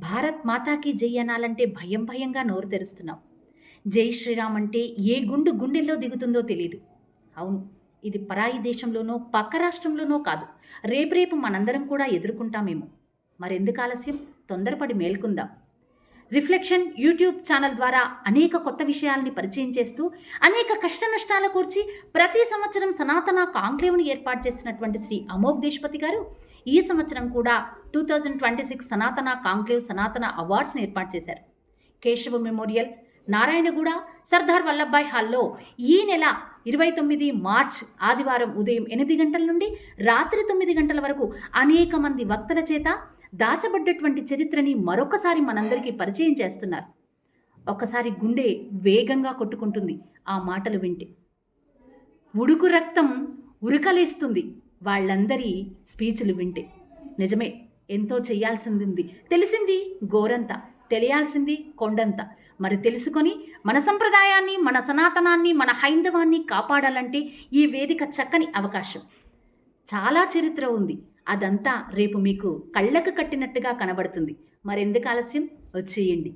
భారత్ మాతాకి జై అనాలంటే భయం భయంగా నోరు తెరుస్తున్నాం. జై శ్రీరామ్ అంటే ఏ గుండెల్లో దిగుతుందో తెలీదు. అవును, ఇది పరాయి దేశంలోనో పక్క రాష్ట్రంలోనో కాదు, రేపు మనందరం కూడా ఎదుర్కొంటామేమో. మరెందుకు ఆలస్యం, తొందరపడి మేల్కుందాం. రిఫ్లెక్షన్ యూట్యూబ్ ఛానల్ ద్వారా అనేక కొత్త విషయాల్ని పరిచయం చేస్తూ అనేక కష్ట నష్టాల కూర్చి ప్రతి సంవత్సరం సనాతన కాంక్లేవ్ను ఏర్పాటు చేసినటువంటి శ్రీ అమోఘ్ దేశపతి గారు ఈ సంవత్సరం కూడా 2026 సనాతన కాంక్లేవ్ సనాతన అవార్డ్స్ని ఏర్పాటు చేశారు. కేశవ మెమోరియల్, నారాయణగూడ, సర్దార్ వల్లభాయ్ హాల్లో ఈ నెల 29 మార్చ్ ఆదివారం ఉదయం 8 గంటల నుండి రాత్రి 9 గంటల వరకు అనేక మంది వక్తల చేత దాచబడ్డటువంటి చరిత్రని మరొకసారి మనందరికీ పరిచయం చేస్తున్నారు. ఒకసారి గుండె వేగంగా కొట్టుకుంటుంది ఆ మాటలు వింటే. ఉడుకు రక్తం ఉరకలేస్తుంది వాళ్ళందరి స్పీచ్లు వింటే. నిజమే, ఎంతో చెయ్యాల్సింది తెలిసింది గోరంత, తెలియాల్సింది కొండంత. మరి తెలుసుకొని మన సంప్రదాయాన్ని, మన సనాతనాన్ని, మన హైందవాన్ని కాపాడాలంటే ఈ వేదిక చక్కని అవకాశం. చాలా చరిత్ర ఉంది, అదంతా రేపు మీకు కళ్ళకు కట్టినట్టుగా కనబడుతుంది. మరెందుకు ఆలస్యం, వచ్చేయండి.